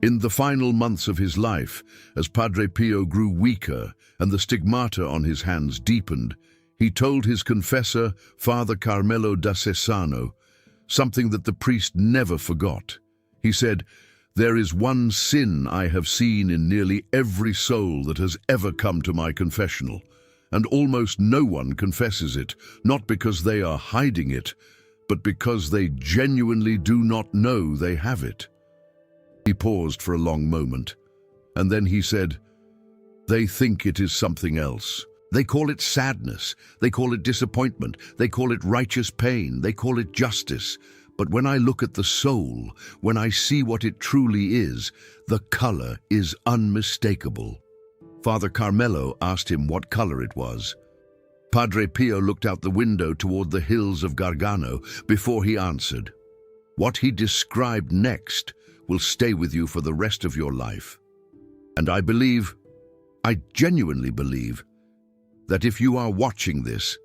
In the final months of his life, as Padre Pio grew weaker and the stigmata on his hands deepened, he told his confessor, Father Carmelo da Cesano, something that the priest never forgot. He said, "There is one sin I have seen in nearly every soul that has ever come to my confessional, and almost no one confesses it, not because they are hiding it, but because they genuinely do not know they have it." He paused for a long moment, and then he said, "They think it is something else. They call it sadness, they call it disappointment, they call it righteous pain, they call it justice. But when I look at the soul, when I see what it truly is, the color is unmistakable." Father Carmelo asked him what color it was. Padre Pio looked out the window toward the hills of Gargano before he answered. "What he described next will stay with you for the rest of your life. And I genuinely believe, that if you are watching this,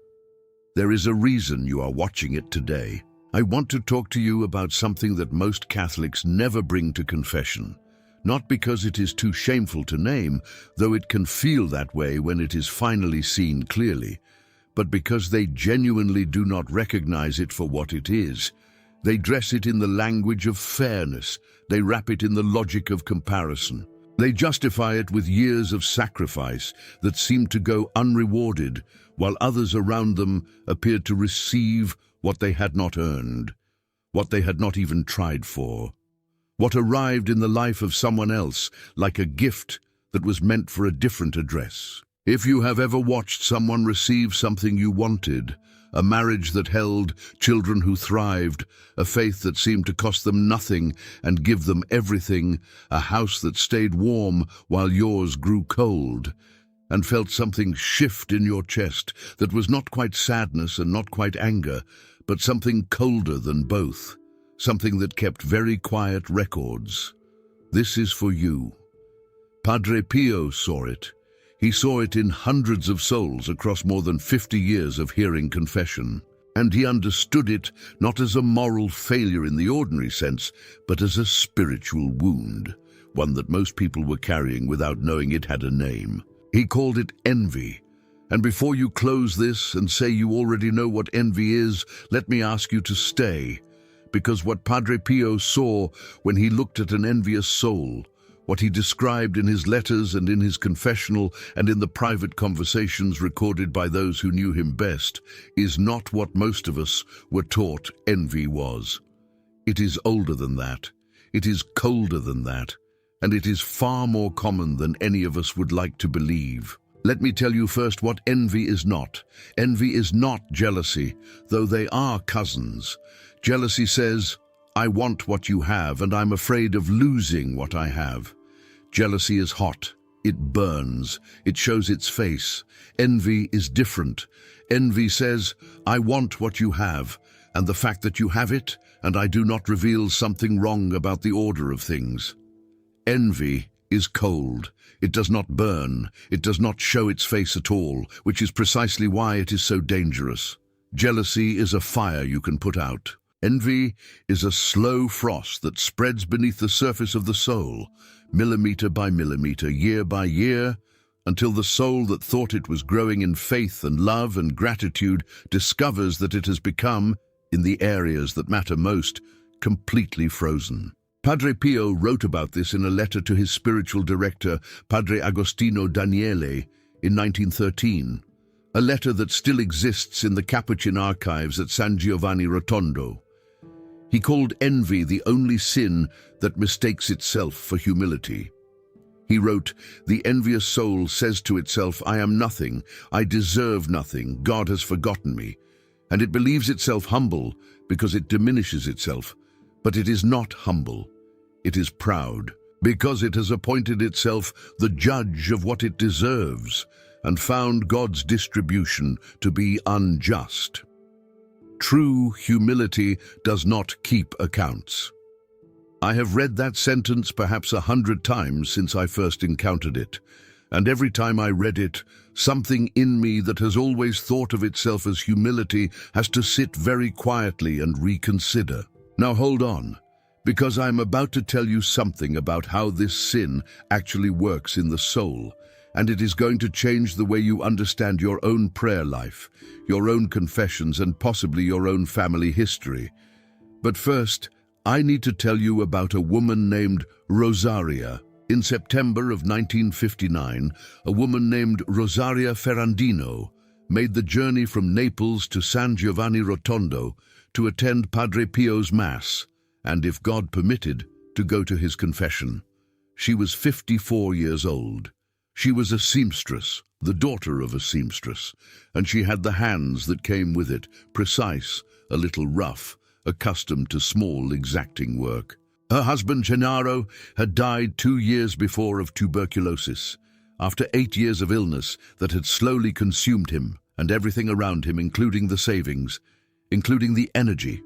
there is a reason you are watching it today. I want to talk to you about something that most Catholics never bring to confession, not because it is too shameful to name, though it can feel that way when it is finally seen clearly, but because they genuinely do not recognize it for what it is. They dress it in the language of fairness, they wrap it in the logic of comparison. They justify it with years of sacrifice that seem to go unrewarded, while others around them appeared to receive what they had not earned, what they had not even tried for, what arrived in the life of someone else like a gift that was meant for a different address. If you have ever watched someone receive something you wanted, a marriage that held, children who thrived, a faith that seemed to cost them nothing and give them everything, a house that stayed warm while yours grew cold, and felt something shift in your chest that was not quite sadness and not quite anger, but something colder than both, something that kept very quiet records. This is for you. Padre Pio saw it. He saw it in hundreds of souls across more than 50 years of hearing confession, and he understood it not as a moral failure in the ordinary sense, but as a spiritual wound, one that most people were carrying without knowing it had a name. He called it envy. And before you close this and say you already know what envy is, let me ask you to stay, because what Padre Pio saw when he looked at an envious soul, what he described in his letters and in his confessional and in the private conversations recorded by those who knew him best, is not what most of us were taught envy was. It is older than that. It is colder than that. And it is far more common than any of us would like to believe. Let me tell you first what envy is not. Envy is not jealousy, though they are cousins. Jealousy says, "I want what you have, and I'm afraid of losing what I have." Jealousy is hot. It burns. It shows its face. Envy is different. Envy says, "I want what you have, and the fact that you have it, and I do not reveal something wrong about the order of things." Envy is cold. It does not burn. It does not show its face at all, which is precisely why it is so dangerous. Jealousy is a fire you can put out. Envy is a slow frost that spreads beneath the surface of the soul, millimeter by millimeter, year by year, until the soul that thought it was growing in faith and love and gratitude discovers that it has become, in the areas that matter most, completely frozen. Padre Pio wrote about this in a letter to his spiritual director, Padre Agostino Daniele, in 1913, a letter that still exists in the Capuchin archives at San Giovanni Rotondo. He called envy the only sin that mistakes itself for humility. He wrote, "The envious soul says to itself, 'I am nothing, I deserve nothing, God has forgotten me,' and it believes itself humble because it diminishes itself. But it is not humble, it is proud, because it has appointed itself the judge of what it deserves, and found God's distribution to be unjust." True humility does not keep accounts. I have read that sentence perhaps 100 times since I first encountered it, and every time I read it, something in me that has always thought of itself as humility has to sit very quietly and reconsider. Now hold on, because I'm about to tell you something about how this sin actually works in the soul, and it is going to change the way you understand your own prayer life, your own confessions, and possibly your own family history. But first, I need to tell you about a woman named Rosaria. In September of 1959, a woman named Rosaria Ferrandino made the journey from Naples to San Giovanni Rotondo to attend Padre Pio's Mass, and if God permitted, to go to his confession. She was 54 years old. She was a seamstress, the daughter of a seamstress, and she had the hands that came with it, precise, a little rough, accustomed to small, exacting work. Her husband, Gennaro, had died 2 years before of tuberculosis, after 8 years of illness that had slowly consumed him and everything around him, including the savings, including the energy,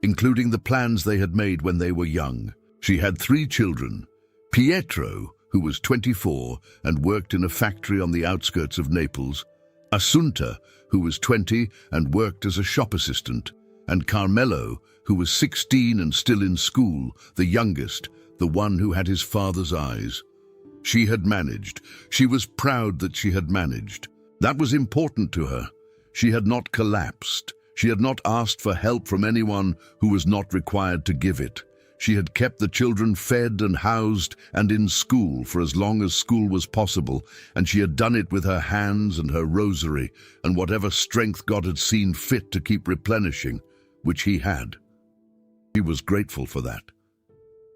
including the plans they had made when they were young. She had 3 children: Pietro, who was 24 and worked in a factory on the outskirts of Naples; Assunta, who was 20 and worked as a shop assistant; and Carmelo, who was 16 and still in school, the youngest, the one who had his father's eyes. She had managed. She was proud that she had managed. That was important to her. She had not collapsed. She had not asked for help from anyone who was not required to give it. She had kept the children fed and housed and in school for as long as school was possible, and she had done it with her hands and her rosary and whatever strength God had seen fit to keep replenishing, which he had. She was grateful for that.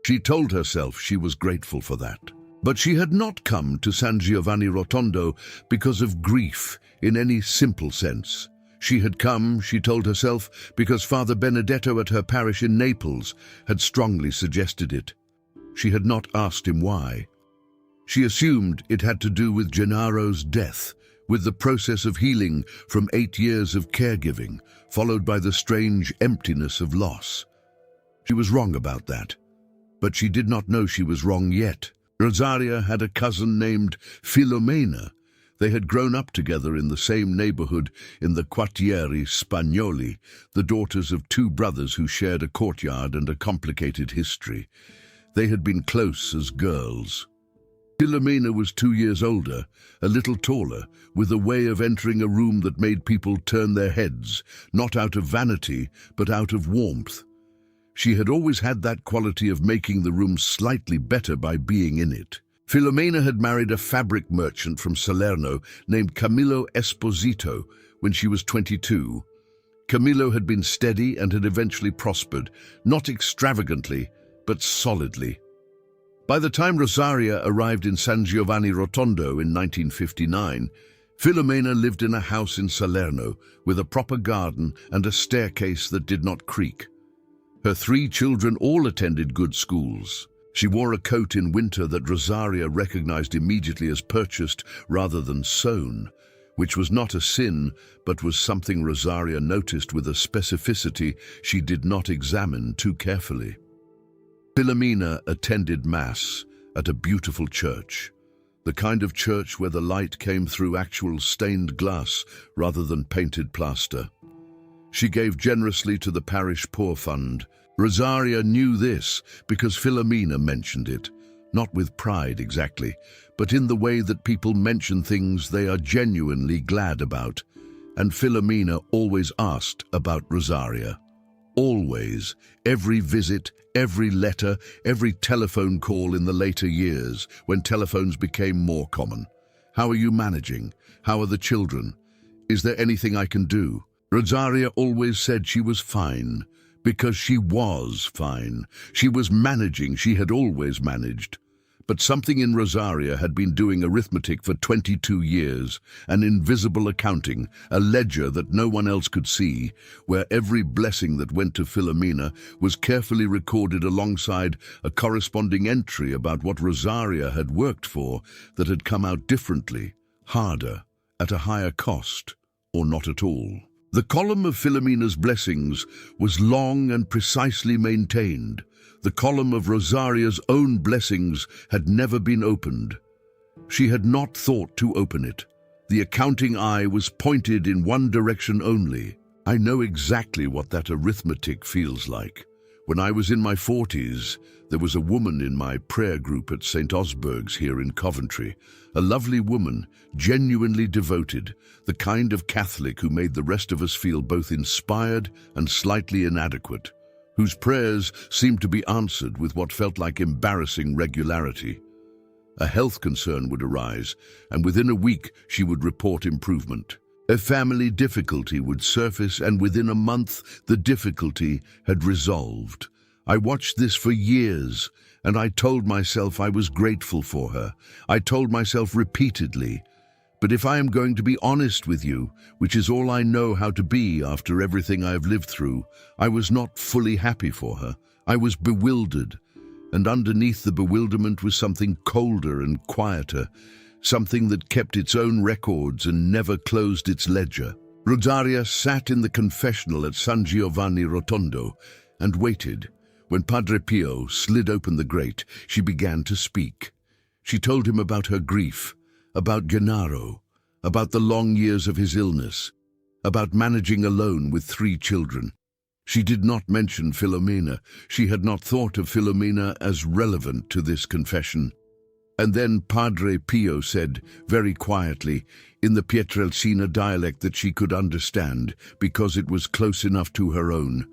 She told herself she was grateful for that. But she had not come to San Giovanni Rotondo because of grief in any simple sense. She had come, she told herself, because Father Benedetto at her parish in Naples had strongly suggested it. She had not asked him why. She assumed it had to do with Gennaro's death, with the process of healing from 8 years of caregiving, followed by the strange emptiness of loss. She was wrong about that, but she did not know she was wrong yet. Rosaria had a cousin named Filomena. They had grown up together in the same neighborhood in the Quartieri Spagnoli, the daughters of 2 brothers who shared a courtyard and a complicated history. They had been close as girls. Filomena was 2 years older, a little taller, with a way of entering a room that made people turn their heads, not out of vanity, but out of warmth. She had always had that quality of making the room slightly better by being in it. Filomena had married a fabric merchant from Salerno named Camillo Esposito when she was 22. Camillo had been steady and had eventually prospered, not extravagantly, but solidly. By the time Rosaria arrived in San Giovanni Rotondo in 1959, Filomena lived in a house in Salerno with a proper garden and a staircase that did not creak. Her 3 children all attended good schools. She wore a coat in winter that Rosaria recognized immediately as purchased rather than sewn, which was not a sin, but was something Rosaria noticed with a specificity she did not examine too carefully. Filomena attended Mass at a beautiful church, the kind of church where the light came through actual stained glass rather than painted plaster. She gave generously to the parish poor fund. Rosaria knew this because Filomena mentioned it, not with pride exactly, but in the way that people mention things they are genuinely glad about. And Filomena always asked about Rosaria. Always, every visit, every letter, every telephone call in the later years, when telephones became more common. How are you managing? How are the children? Is there anything I can do? Rosaria always said she was fine, because she was fine. She was managing, she had always managed. But something in Rosaria had been doing arithmetic for 22 years, an invisible accounting, a ledger that no one else could see, where every blessing that went to Filomena was carefully recorded alongside a corresponding entry about what Rosaria had worked for that had come out differently, harder, at a higher cost, or not at all. The column of Filomena's blessings was long and precisely maintained. The column of Rosaria's own blessings had never been opened. She had not thought to open it. The accounting eye was pointed in one direction only. I know exactly what that arithmetic feels like. When I was in my 40s, there was a woman in my prayer group at St. Osberg's here in Coventry, a lovely woman, genuinely devoted, the kind of Catholic who made the rest of us feel both inspired and slightly inadequate, whose prayers seemed to be answered with what felt like embarrassing regularity. A health concern would arise, and within a week she would report improvement. A family difficulty would surface, and within a month the difficulty had resolved. I watched this for years, and I told myself I was grateful for her. I told myself repeatedly. But if I am going to be honest with you, which is all I know how to be after everything I have lived through, I was not fully happy for her. I was bewildered, and underneath the bewilderment was something colder and quieter, something that kept its own records and never closed its ledger. Rosaria sat in the confessional at San Giovanni Rotondo and waited. When Padre Pio slid open the grate, she began to speak. She told him about her grief, about Gennaro, about the long years of his illness, about managing alone with 3 children. She did not mention Filomena. She had not thought of Filomena as relevant to this confession. And then Padre Pio said, very quietly, in the Pietrelcina dialect that she could understand, because it was close enough to her own,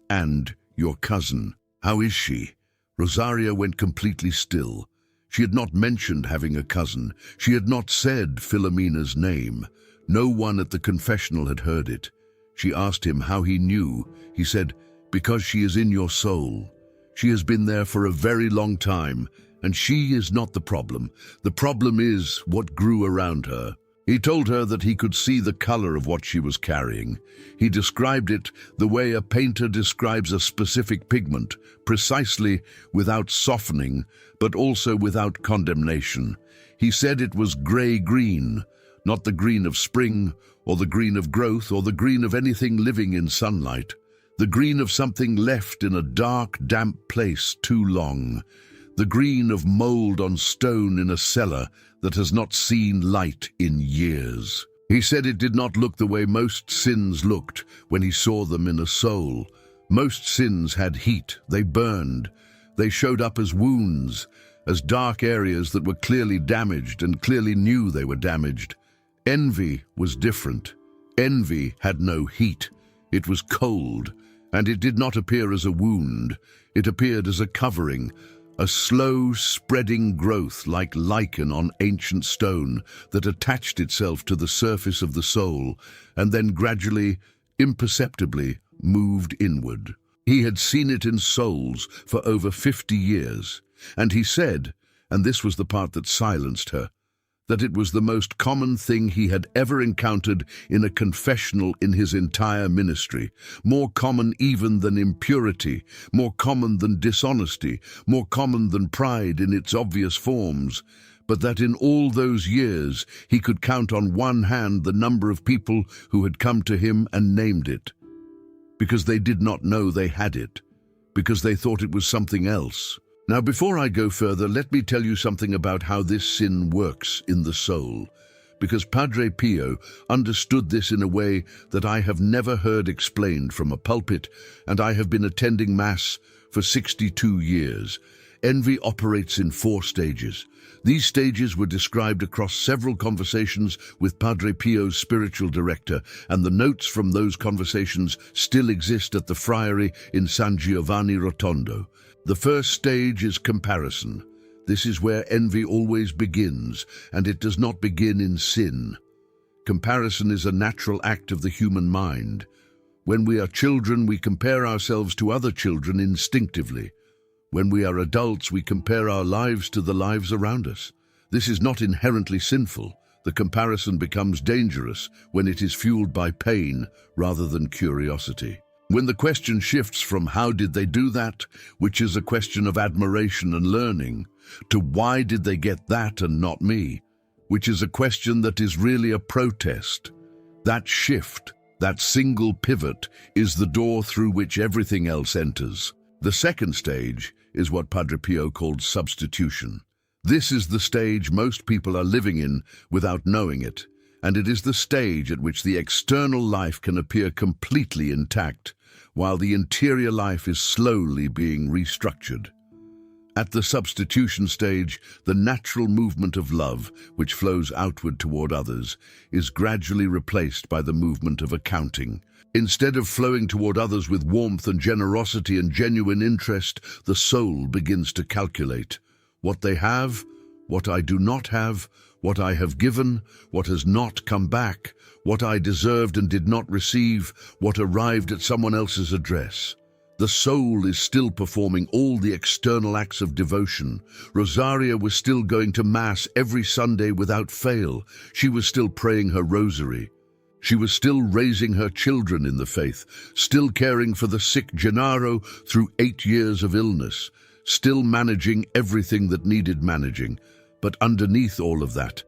"And your cousin, how is she?" Rosaria went completely still. She had not mentioned having a cousin. She had not said Filomena's name. No one at the confessional had heard it. She asked him how he knew. He said, "Because she is in your soul. She has been there for a very long time, and she is not the problem. The problem is what grew around her." He told her that he could see the color of what she was carrying. He described it the way a painter describes a specific pigment, precisely, without softening, but also without condemnation. He said it was gray-green, not the green of spring, or the green of growth, or the green of anything living in sunlight. The green of something left in a dark, damp place too long. The green of mold on stone in a cellar that has not seen light in years. He said it did not look the way most sins looked when he saw them in a soul. Most sins had heat, they burned. They showed up as wounds, as dark areas that were clearly damaged and clearly knew they were damaged. Envy was different. Envy had no heat. It was cold, and it did not appear as a wound. It appeared as a covering, a slow spreading growth like lichen on ancient stone that attached itself to the surface of the soul and then gradually, imperceptibly, moved inward. He had seen it in souls for over 50 years, and he said, and this was the part that silenced her, that it was the most common thing he had ever encountered in a confessional in his entire ministry, more common even than impurity, more common than dishonesty, more common than pride in its obvious forms, but that in all those years he could count on one hand the number of people who had come to him and named it, because they did not know they had it, because they thought it was something else. Now, before I go further, let me tell you something about how this sin works in the soul, because Padre Pio understood this in a way that I have never heard explained from a pulpit, and I have been attending Mass for 62 years. Envy operates in 4 stages. These stages were described across several conversations with Padre Pio's spiritual director, and the notes from those conversations still exist at the friary in San Giovanni Rotondo. The first stage is comparison. This is where envy always begins, and it does not begin in sin. Comparison is a natural act of the human mind. When we are children, we compare ourselves to other children instinctively. When we are adults, we compare our lives to the lives around us. This is not inherently sinful. The comparison becomes dangerous when it is fueled by pain rather than curiosity. When the question shifts from how did they do that, which is a question of admiration and learning, to why did they get that and not me, which is a question that is really a protest. That shift, that single pivot, is the door through which everything else enters. The second stage is what Padre Pio called substitution. This is the stage most people are living in without knowing it, and it is the stage at which the external life can appear completely intact, while the interior life is slowly being restructured. At the substitution stage, the natural movement of love, which flows outward toward others, is gradually replaced by the movement of accounting. Instead of flowing toward others with warmth and generosity and genuine interest, the soul begins to calculate what they have, what I do not have, what I have given, what has not come back, what I deserved and did not receive, what arrived at someone else's address. The soul is still performing all the external acts of devotion. Rosaria was still going to Mass every Sunday without fail. She was still praying her rosary. She was still raising her children in the faith, still caring for the sick Gennaro through 8 years of illness, still managing everything that needed managing. But underneath all of that,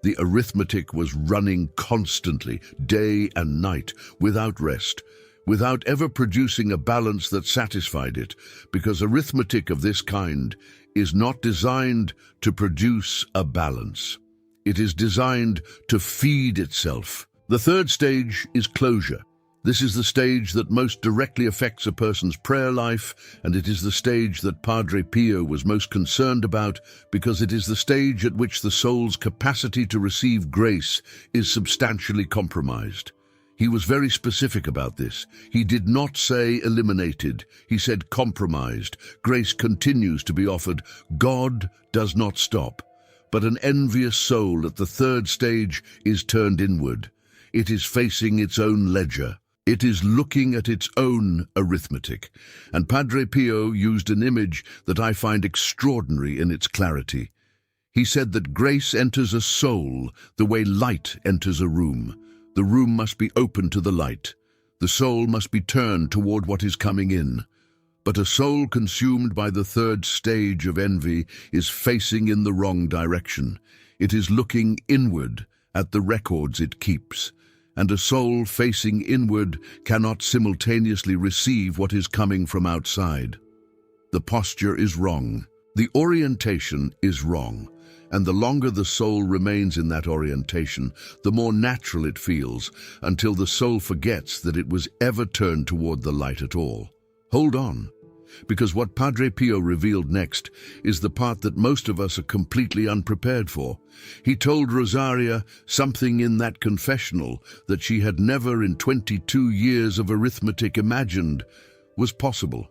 the arithmetic was running constantly, day and night, without rest, without ever producing a balance that satisfied it, because arithmetic of this kind is not designed to produce a balance. It is designed to feed itself. The third stage is closure. This is the stage that most directly affects a person's prayer life, and it is the stage that Padre Pio was most concerned about, because it is the stage at which the soul's capacity to receive grace is substantially compromised. He was very specific about this. He did not say eliminated. He said compromised. Grace continues to be offered. God does not stop. But an envious soul at the third stage is turned inward. It is facing its own ledger. It is looking at its own arithmetic. And Padre Pio used an image that I find extraordinary in its clarity. He said that grace enters a soul the way light enters a room. The room must be open to the light. The soul must be turned toward what is coming in. But a soul consumed by the third stage of envy is facing in the wrong direction. It is looking inward at the records it keeps. And a soul facing inward cannot simultaneously receive what is coming from outside. The posture is wrong. The orientation is wrong. And the longer the soul remains in that orientation, the more natural it feels, until the soul forgets that it was ever turned toward the light at all. Hold on, because what Padre Pio revealed next is the part that most of us are completely unprepared for. He told Rosaria something in that confessional that she had never in 22 years of arithmetic imagined was possible.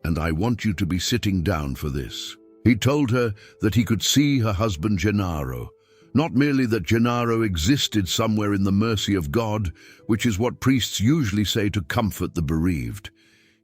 And I want you to be sitting down for this. He told her that he could see her husband Gennaro, not merely that Gennaro existed somewhere in the mercy of God, which is what priests usually say to comfort the bereaved.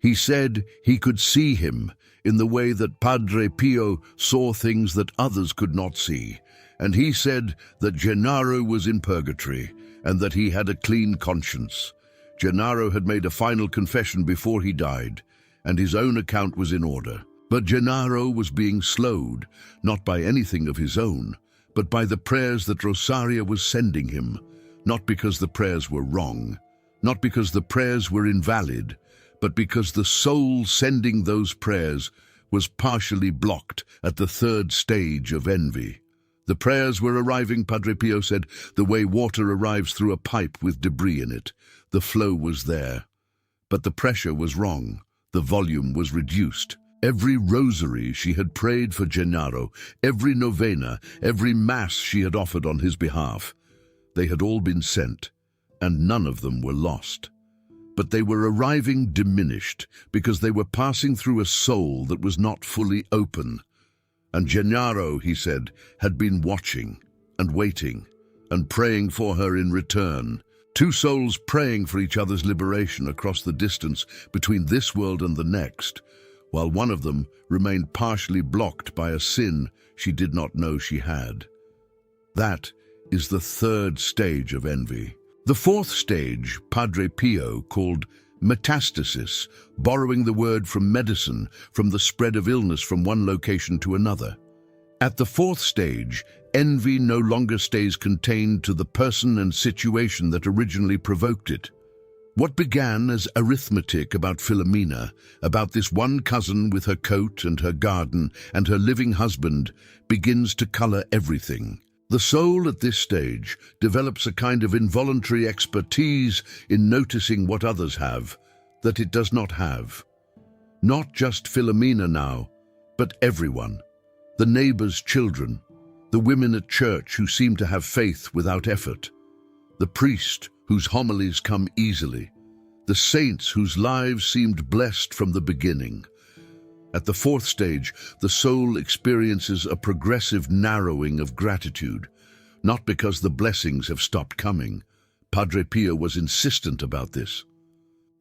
He said he could see him in the way that Padre Pio saw things that others could not see, and he said that Gennaro was in purgatory and that he had a clean conscience. Gennaro had made a final confession before he died, and his own account was in order. But Gennaro was being slowed, not by anything of his own, but by the prayers that Rosaria was sending him, not because the prayers were wrong, not because the prayers were invalid, but because the soul sending those prayers was partially blocked at the third stage of envy. The prayers were arriving, Padre Pio said, the way water arrives through a pipe with debris in it. The flow was there, but the pressure was wrong. The volume was reduced. Every rosary she had prayed for Gennaro, every novena, every mass she had offered on his behalf, they had all been sent, and none of them were lost. But they were arriving diminished because they were passing through a soul that was not fully open. And Gennaro, he said, had been watching and waiting and praying for her in return. Two souls praying for each other's liberation across the distance between this world and the next, while one of them remained partially blocked by a sin she did not know she had. That is the third stage of envy. The fourth stage, Padre Pio called metastasis, borrowing the word from medicine, from the spread of illness from one location to another. At the fourth stage, envy no longer stays contained to the person and situation that originally provoked it. What began as arithmetic about Philomena, about this one cousin with her coat and her garden and her living husband, begins to color everything. The soul at this stage develops a kind of involuntary expertise in noticing what others have that it does not have. Not just Philomena now, but everyone. The neighbors' children, the women at church who seem to have faith without effort, the priest whose homilies come easily, the saints whose lives seemed blessed from the beginning. At the fourth stage, the soul experiences a progressive narrowing of gratitude, not because the blessings have stopped coming. Padre Pio was insistent about this.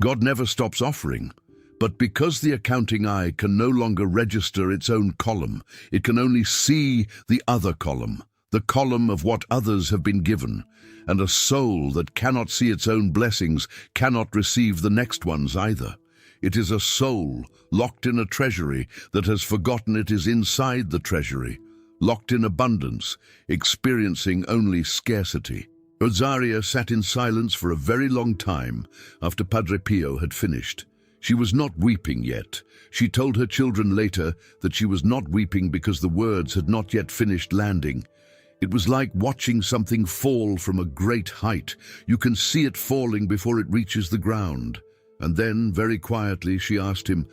God never stops offering, but because the accounting eye can no longer register its own column, it can only see the other column, the column of what others have been given, and a soul that cannot see its own blessings cannot receive the next ones either. It is a soul locked in a treasury that has forgotten it is inside the treasury, locked in abundance, experiencing only scarcity. Rosaria sat in silence for a very long time after Padre Pio had finished. She was not weeping yet. She told her children later that she was not weeping because the words had not yet finished landing. It was like watching something fall from a great height. You can see it falling before it reaches the ground. And then, very quietly, she asked him,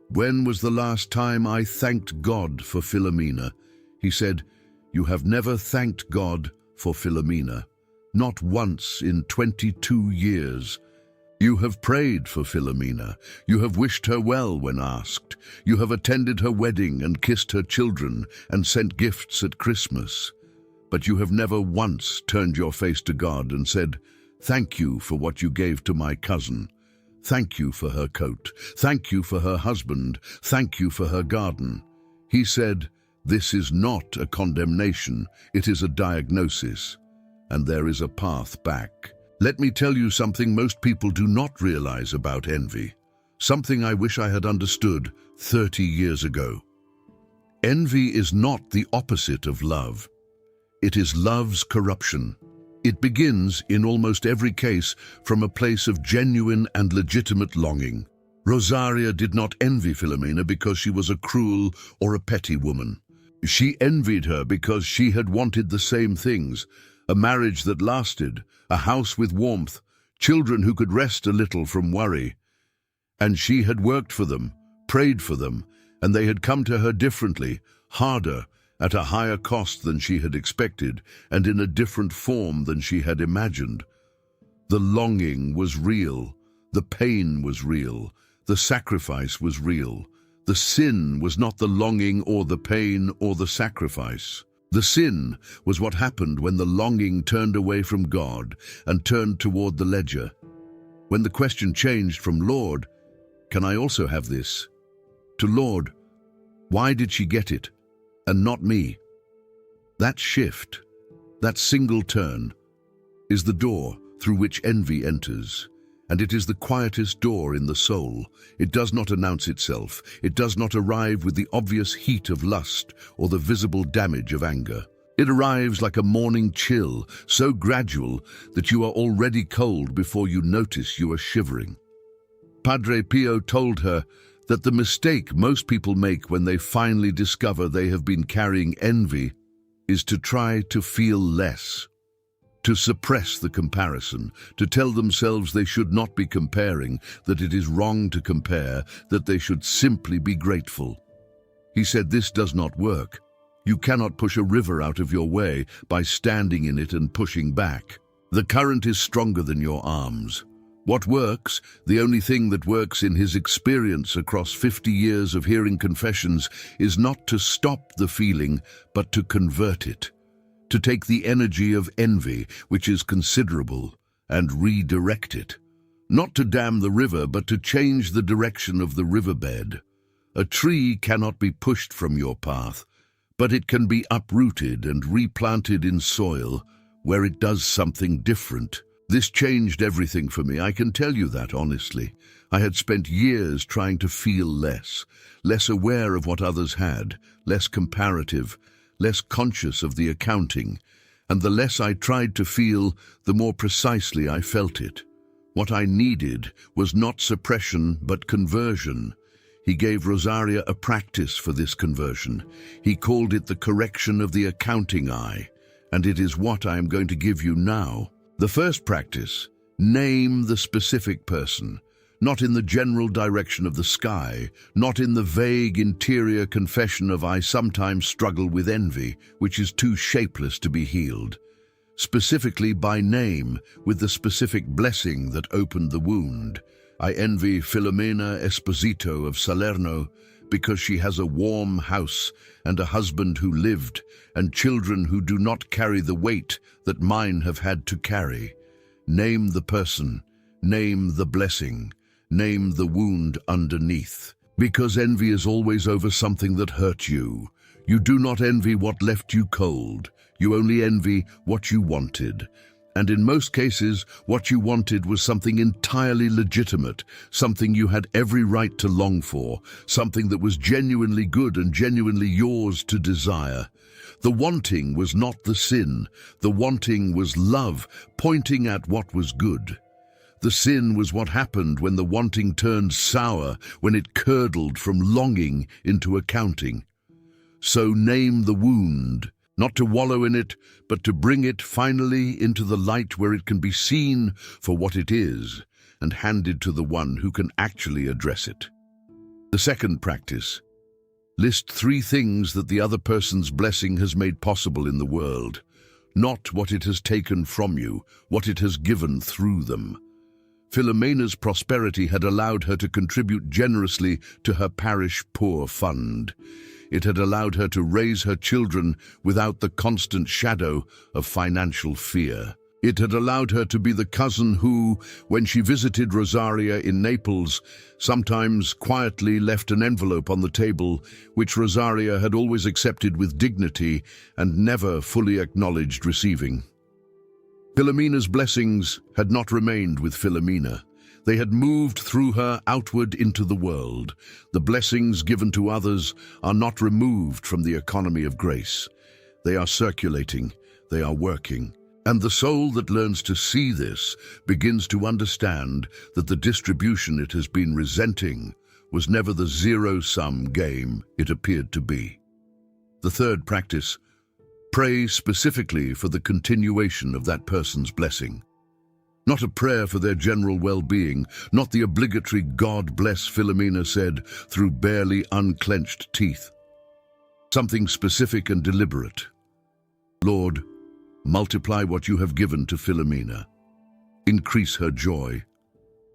"When was the last time I thanked God for Philomena?" He said, "You have never thanked God for Philomena. Not once in 22 years. You have prayed for Philomena. You have wished her well when asked. You have attended her wedding and kissed her children and sent gifts at Christmas. But you have never once turned your face to God and said, 'Thank you for what you gave to my cousin. Thank you for her coat. Thank you for her husband. Thank you for her garden.'" He said, "This is not a condemnation. It is a diagnosis. And there is a path back." Let me tell you something most people do not realize about envy. Something I wish I had understood 30 years ago. Envy is not the opposite of love. It is love's corruption. It begins, in almost every case, from a place of genuine and legitimate longing. Rosaria did not envy Philomena because she was a cruel or a petty woman. She envied her because she had wanted the same things: a marriage that lasted, a house with warmth, children who could rest a little from worry. And she had worked for them, prayed for them, and they had come to her differently, harder, at a higher cost than she had expected, and in a different form than she had imagined. The longing was real, the pain was real, the sacrifice was real. The sin was not the longing or the pain or the sacrifice. The sin was what happened when the longing turned away from God and turned toward the ledger. When the question changed from "Lord, can I also have this?" to "Lord, why did she get it and not me?" That shift, that single turn, is the door through which envy enters. And it is the quietest door in the soul. It does not announce itself. It does not arrive with the obvious heat of lust or the visible damage of anger. It arrives like a morning chill, so gradual that you are already cold before you notice you are shivering. Padre Pio told her that the mistake most people make when they finally discover they have been carrying envy is to try to feel less, to suppress the comparison, to tell themselves they should not be comparing, that it is wrong to compare, that they should simply be grateful. He said this does not work. You cannot push a river out of your way by standing in it and pushing back. The current is stronger than your arms. What works, the only thing that works in his experience across 50 years of hearing confessions, is not to stop the feeling, but to convert it. To take the energy of envy, which is considerable, and redirect it. Not to dam the river, but to change the direction of the riverbed. A tree cannot be pushed from your path, but it can be uprooted and replanted in soil where it does something different. This changed everything for me, I can tell you that honestly. I had spent years trying to feel less aware of what others had, less comparative, less conscious of the accounting, and the less I tried to feel, the more precisely I felt it. What I needed was not suppression, but conversion. He gave Rosaria a practice for this conversion. He called it the correction of the accounting eye, and it is what I am going to give you now. The first practice: name the specific person, not in the general direction of the sky, not in the vague interior confession of "I sometimes struggle with envy," which is too shapeless to be healed. Specifically by name, with the specific blessing that opened the wound. I envy Filomena Esposito of Salerno because she has a warm house and a husband who lived, and children who do not carry the weight that mine have had to carry. Name the person, name the blessing, name the wound underneath. Because envy is always over something that hurt you. You do not envy what left you cold. You only envy what you wanted. And in most cases, what you wanted was something entirely legitimate, something you had every right to long for, something that was genuinely good and genuinely yours to desire. The wanting was not the sin. The wanting was love, pointing at what was good. The sin was what happened when the wanting turned sour, when it curdled from longing into accounting. So name the wound, not to wallow in it, but to bring it finally into the light where it can be seen for what it is and handed to the one who can actually address it. The second practice: list 3 things that the other person's blessing has made possible in the world, not what it has taken from you, what it has given through them. Philomena's prosperity had allowed her to contribute generously to her parish poor fund. It had allowed her to raise her children without the constant shadow of financial fear. It had allowed her to be the cousin who, when she visited Rosaria in Naples, sometimes quietly left an envelope on the table, which Rosaria had always accepted with dignity and never fully acknowledged receiving. Philomena's blessings had not remained with Philomena. They had moved through her outward into the world. The blessings given to others are not removed from the economy of grace. They are circulating, they are working. And the soul that learns to see this begins to understand that the distribution it has been resenting was never the zero-sum game it appeared to be. The third practice: pray specifically for the continuation of that person's blessing. Not a prayer for their general well-being, not the obligatory "God bless Philomena" said through barely unclenched teeth. Something specific and deliberate. Lord, multiply what you have given to Philomena. Increase her joy.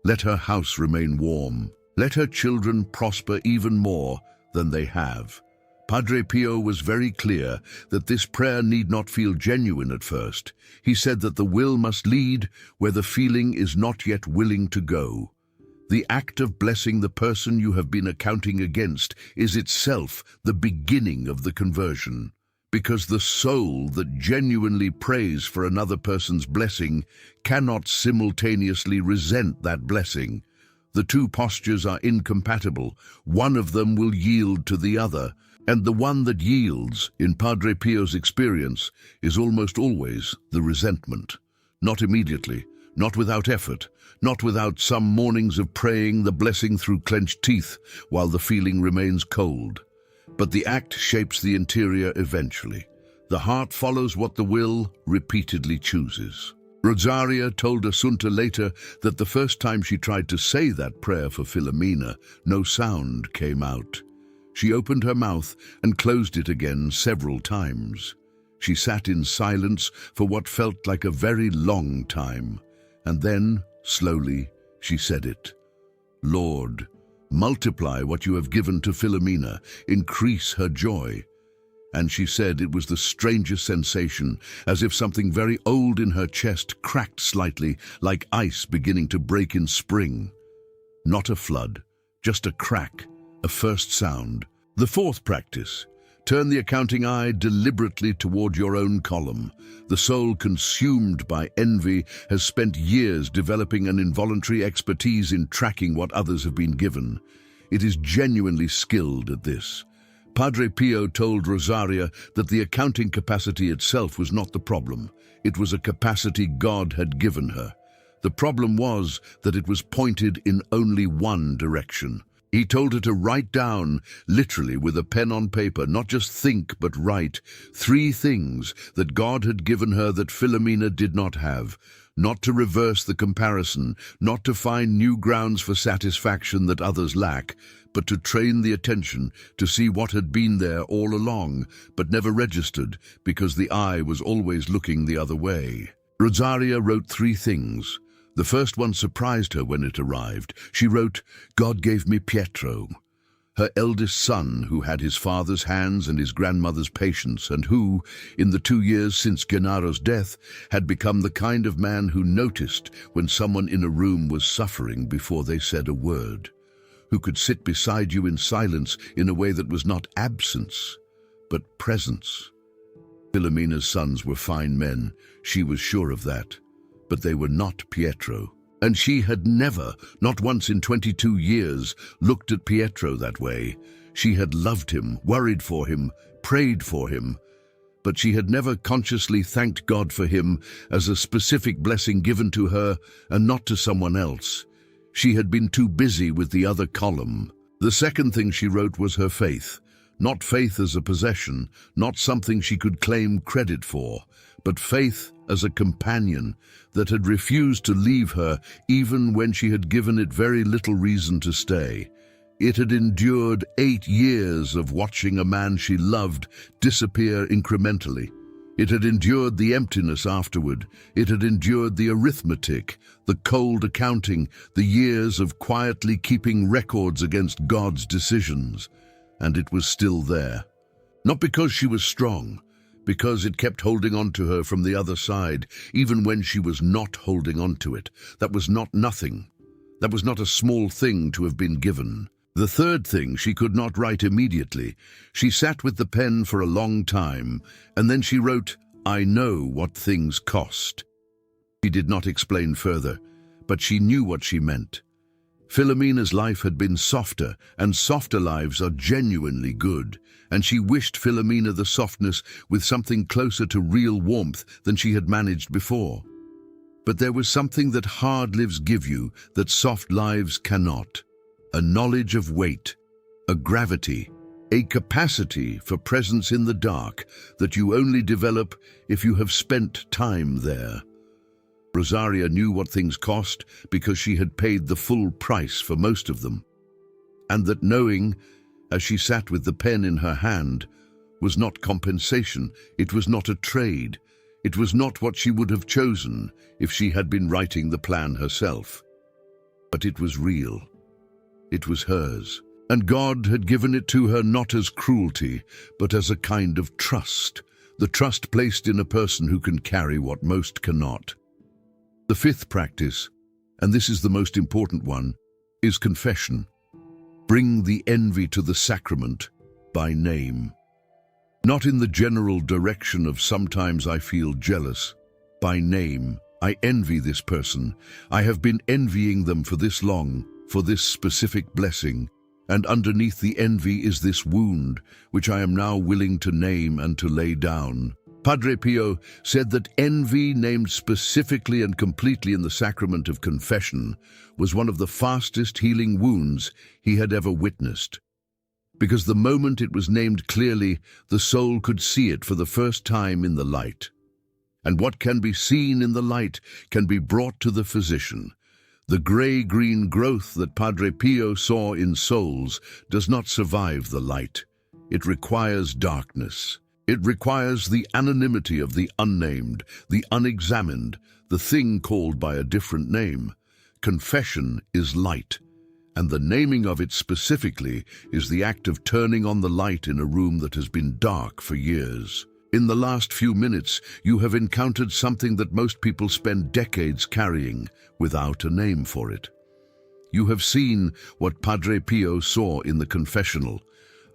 Let her house remain warm. Let her children prosper even more than they have. Padre Pio was very clear that this prayer need not feel genuine at first. He said that the will must lead where the feeling is not yet willing to go. The act of blessing the person you have been accounting against is itself the beginning of the conversion, because the soul that genuinely prays for another person's blessing cannot simultaneously resent that blessing. The two postures are incompatible. One of them will yield to the other, and the one that yields, in Padre Pio's experience, is almost always the resentment. Not immediately, not without effort, not without some mornings of praying the blessing through clenched teeth while the feeling remains cold. But the act shapes the interior eventually. The heart follows what the will repeatedly chooses. Rosaria told Assunta later that the first time she tried to say that prayer for Philomena, no sound came out. She opened her mouth and closed it again several times. She sat in silence for what felt like a very long time, and then, slowly, she said it. Lord, multiply what you have given to Philomena, increase her joy. And she said it was the strangest sensation, as if something very old in her chest cracked slightly, like ice beginning to break in spring. Not a flood, just a crack, a first sound. The fourth practice: turn the accounting eye deliberately toward your own column. The soul consumed by envy has spent years developing an involuntary expertise in tracking what others have been given. It is genuinely skilled at this. Padre Pio told Rosaria that the accounting capacity itself was not the problem. It was a capacity God had given her. The problem was that it was pointed in only one direction. He told her to write down, literally with a pen on paper, not just think but write, 3 things that God had given her that Philomena did not have, not to reverse the comparison, not to find new grounds for satisfaction that others lack, but to train the attention to see what had been there all along, but never registered because the eye was always looking the other way. Rosaria wrote 3 things. The first one surprised her when it arrived. She wrote, "God gave me Pietro," her eldest son, who had his father's hands and his grandmother's patience, and who, in the 2 years since Gennaro's death, had become the kind of man who noticed when someone in a room was suffering before they said a word, who could sit beside you in silence in a way that was not absence, but presence. Philomena's sons were fine men, she was sure of that, but they were not Pietro. And she had never, not once in 22 years, looked at Pietro that way. She had loved him, worried for him, prayed for him, but she had never consciously thanked God for him as a specific blessing given to her and not to someone else. She had been too busy with the other column. The second thing she wrote was her faith. Not faith as a possession, not something she could claim credit for, but faith as a companion that had refused to leave her even when she had given it very little reason to stay. It had endured 8 years of watching a man she loved disappear incrementally. It had endured the emptiness afterward. It had endured the arithmetic, the cold accounting, the years of quietly keeping records against God's decisions. And it was still there. Not because she was strong, because it kept holding on to her from the other side, even when she was not holding on to it. That was not nothing. That was not a small thing to have been given. The third thing she could not write immediately. She sat with the pen for a long time, and then she wrote, "I know what things cost." She did not explain further, but she knew what she meant. Philomena's life had been softer, and softer lives are genuinely good, and she wished Philomena the softness with something closer to real warmth than she had managed before. But there was something that hard lives give you that soft lives cannot. A knowledge of weight, a gravity, a capacity for presence in the dark that you only develop if you have spent time there. Rosaria knew what things cost because she had paid the full price for most of them. And that knowing, as she sat with the pen in her hand, was not compensation, it was not a trade, it was not what she would have chosen if she had been writing the plan herself. But it was real. It was hers. And God had given it to her not as cruelty, but as a kind of trust, the trust placed in a person who can carry what most cannot. The fifth practice, and this is the most important one, is confession. Bring the envy to the sacrament by name. Not in the general direction of sometimes I feel jealous. By name, I envy this person. I have been envying them for this long, for this specific blessing. And underneath the envy is this wound, which I am now willing to name and to lay down. Padre Pio said that envy, named specifically and completely in the sacrament of confession, was one of the fastest healing wounds he had ever witnessed. Because the moment it was named clearly, the soul could see it for the first time in the light. And what can be seen in the light can be brought to the physician. The gray-green growth that Padre Pio saw in souls does not survive the light. It requires darkness. It requires the anonymity of the unnamed, the unexamined, the thing called by a different name. Confession is light, and the naming of it specifically is the act of turning on the light in a room that has been dark for years. In the last few minutes, you have encountered something that most people spend decades carrying without a name for it. You have seen what Padre Pio saw in the confessional,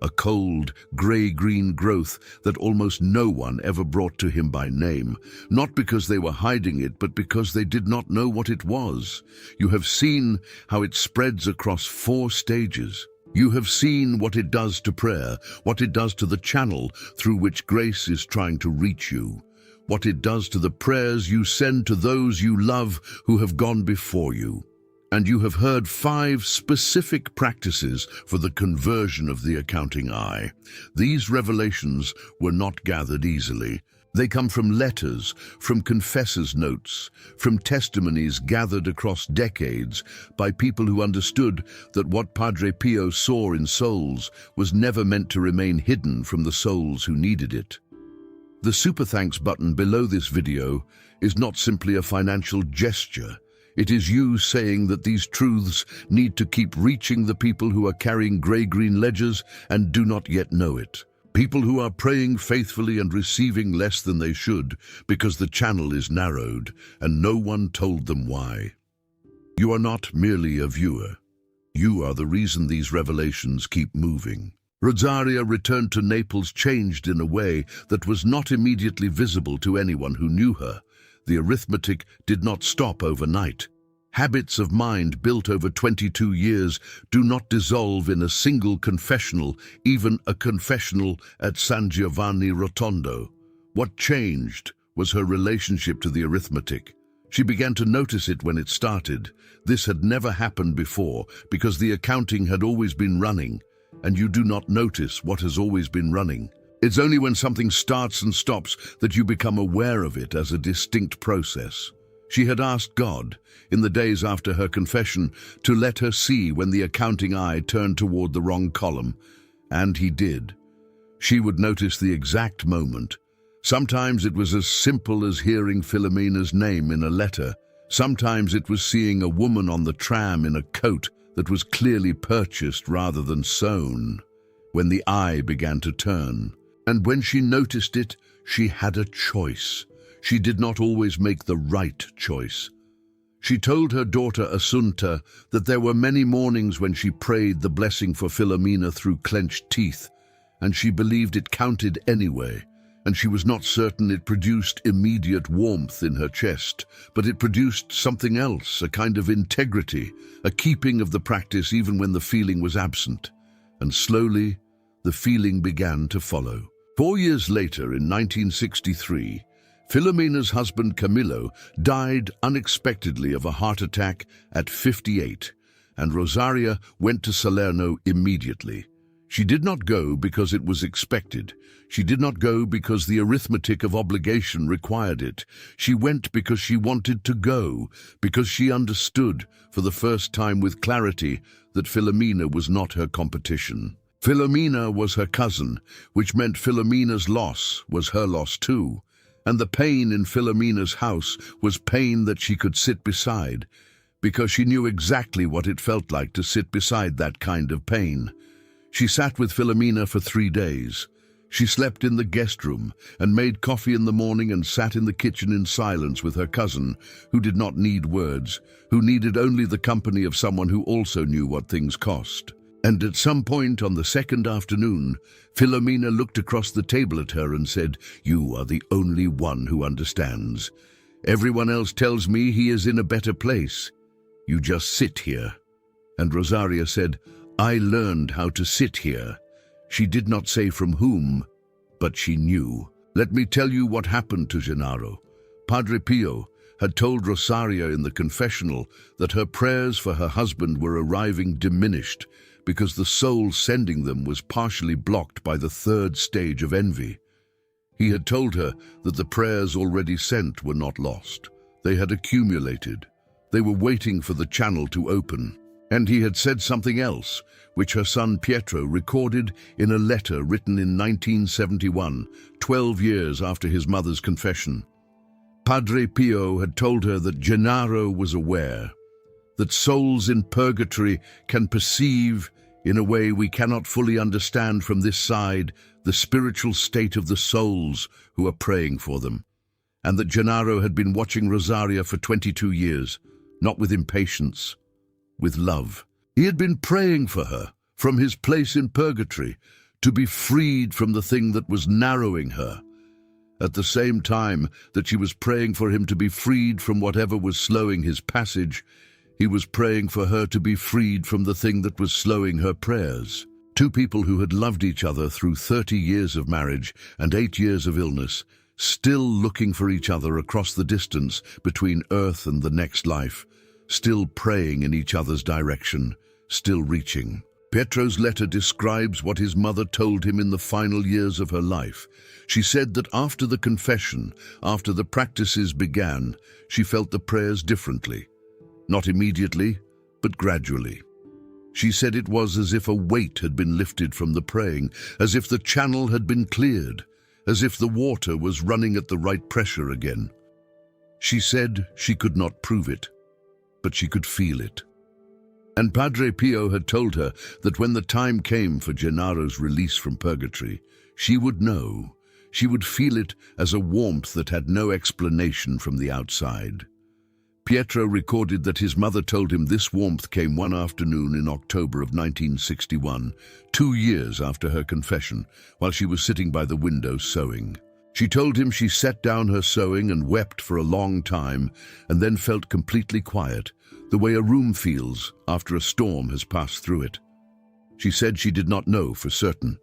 a cold, gray-green growth that almost no one ever brought to him by name, not because they were hiding it, but because they did not know what it was. You have seen how it spreads across 4 stages. You have seen what it does to prayer, what it does to the channel through which grace is trying to reach you, what it does to the prayers you send to those you love who have gone before you. And you have heard 5 specific practices for the conversion of the accounting eye. These revelations were not gathered easily. They come from letters, from confessors' notes, from testimonies gathered across decades by people who understood that what Padre Pio saw in souls was never meant to remain hidden from the souls who needed it. The super thanks button below this video is not simply a financial gesture. It is you saying that these truths need to keep reaching the people who are carrying grey-green ledgers and do not yet know it. People who are praying faithfully and receiving less than they should because the channel is narrowed and no one told them why. You are not merely a viewer. You are the reason these revelations keep moving. Rosaria returned to Naples changed in a way that was not immediately visible to anyone who knew her. The arithmetic did not stop overnight. Habits of mind built over 22 years do not dissolve in a single confessional, even a confessional at San Giovanni Rotondo. What changed was her relationship to the arithmetic. She began to notice it when it started. This had never happened before because the accounting had always been running, and you do not notice what has always been running. It's only when something starts and stops that you become aware of it as a distinct process. She had asked God, in the days after her confession, to let her see when the accounting eye turned toward the wrong column, and he did. She would notice the exact moment. Sometimes it was as simple as hearing Filomena's name in a letter. Sometimes it was seeing a woman on the tram in a coat that was clearly purchased rather than sewn, when the eye began to turn. And when she noticed it, she had a choice. She did not always make the right choice. She told her daughter Assunta that there were many mornings when she prayed the blessing for Filomena through clenched teeth, and she believed it counted anyway, and she was not certain it produced immediate warmth in her chest, but it produced something else, a kind of integrity, a keeping of the practice even when the feeling was absent. And slowly, the feeling began to follow. 4 years later, in 1963, Filomena's husband Camillo died unexpectedly of a heart attack at 58, and Rosaria went to Salerno immediately. She did not go because it was expected. She did not go because the arithmetic of obligation required it. She went because she wanted to go, because she understood, for the first time with clarity, that Filomena was not her competition. Filomena was her cousin, which meant Filomena's loss was her loss too. And the pain in Filomena's house was pain that she could sit beside, because she knew exactly what it felt like to sit beside that kind of pain. She sat with Filomena for 3 days. She slept in the guest room and made coffee in the morning and sat in the kitchen in silence with her cousin, who did not need words, who needed only the company of someone who also knew what things cost. And at some point on the second afternoon, Filomena looked across the table at her and said, "You are the only one who understands. Everyone else tells me he is in a better place. You just sit here." And Rosaria said, "I learned how to sit here." She did not say from whom, but she knew. Let me tell you what happened to Gennaro. Padre Pio had told Rosaria in the confessional that her prayers for her husband were arriving diminished because the soul sending them was partially blocked by the 3rd stage of envy. He had told her that the prayers already sent were not lost. They had accumulated. They were waiting for the channel to open. And he had said something else, which her son Pietro recorded in a letter written in 1971, 12 years after his mother's confession. Padre Pio had told her that Gennaro was aware, that souls in purgatory can perceive, in a way we cannot fully understand from this side, the spiritual state of the souls who are praying for them, and that Gennaro had been watching Rosaria for 22 years, not with impatience, with love. He had been praying for her from his place in purgatory to be freed from the thing that was narrowing her, at the same time that she was praying for him to be freed from whatever was slowing his passage. He was praying for her to be freed from the thing that was slowing her prayers. 2 people who had loved each other through 30 years of marriage and 8 years of illness, still looking for each other across the distance between earth and the next life, still praying in each other's direction, still reaching. Pietro's letter describes what his mother told him in the final years of her life. She said that after the confession, after the practices began, she felt the prayers differently. Not immediately, but gradually. She said it was as if a weight had been lifted from the praying, as if the channel had been cleared, as if the water was running at the right pressure again. She said she could not prove it, but she could feel it. And Padre Pio had told her that when the time came for Gennaro's release from purgatory, she would know, she would feel it as a warmth that had no explanation from the outside. Pietro recorded that his mother told him this warmth came one afternoon in October of 1961, 2 years after her confession, while she was sitting by the window sewing. She told him she set down her sewing and wept for a long time, and then felt completely quiet, the way a room feels after a storm has passed through it. She said she did not know for certain,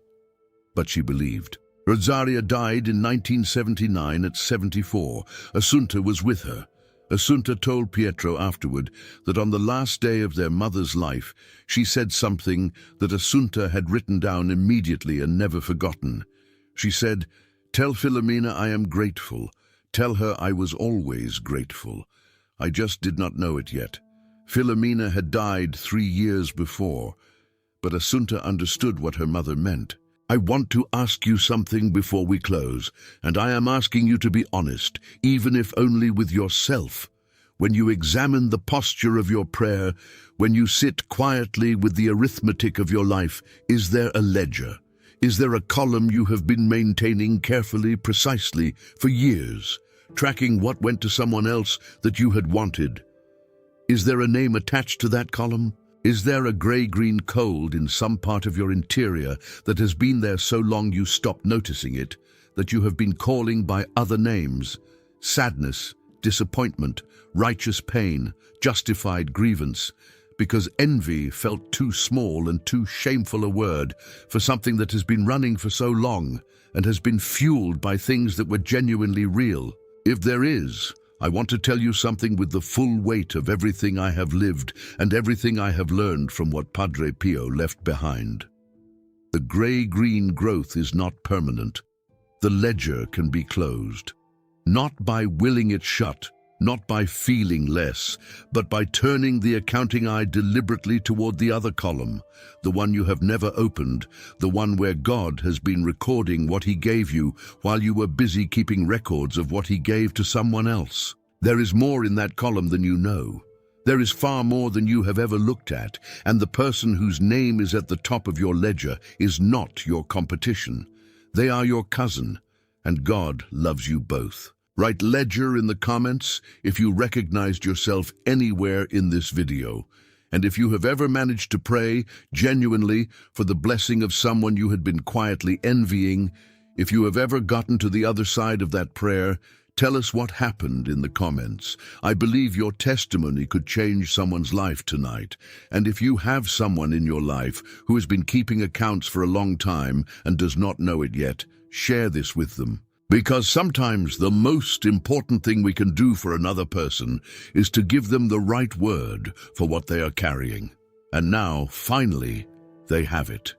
but she believed. Rosaria died in 1979 at 74. Assunta was with her. Assunta told Pietro afterward that on the last day of their mother's life, she said something that Assunta had written down immediately and never forgotten. She said, "Tell Filomena I am grateful. Tell her I was always grateful. I just did not know it yet." Filomena had died 3 years before, but Assunta understood what her mother meant. "I want to ask you something before we close, and I am asking you to be honest, even if only with yourself. When you examine the posture of your prayer, when you sit quietly with the arithmetic of your life, is there a ledger? Is there a column you have been maintaining carefully, precisely, for years, tracking what went to someone else that you had wanted? Is there a name attached to that column? Is there a gray-green cold in some part of your interior that has been there so long you stopped noticing it, that you have been calling by other names? Sadness, disappointment, righteous pain, justified grievance, because envy felt too small and too shameful a word for something that has been running for so long and has been fueled by things that were genuinely real. If there is, I want to tell you something with the full weight of everything I have lived and everything I have learned from what Padre Pio left behind. The gray-green growth is not permanent. The ledger can be closed, not by willing it shut, not by feeling less, but by turning the accounting eye deliberately toward the other column, the one you have never opened, the one where God has been recording what He gave you while you were busy keeping records of what He gave to someone else. There is more in that column than you know. There is far more than you have ever looked at, and the person whose name is at the top of your ledger is not your competition. They are your cousin, and God loves you both. Write ledger in the comments if you recognized yourself anywhere in this video. And if you have ever managed to pray genuinely for the blessing of someone you had been quietly envying, if you have ever gotten to the other side of that prayer, tell us what happened in the comments. I believe your testimony could change someone's life tonight. And if you have someone in your life who has been keeping accounts for a long time and does not know it yet, share this with them. Because sometimes the most important thing we can do for another person is to give them the right word for what they are carrying. And now, finally, they have it.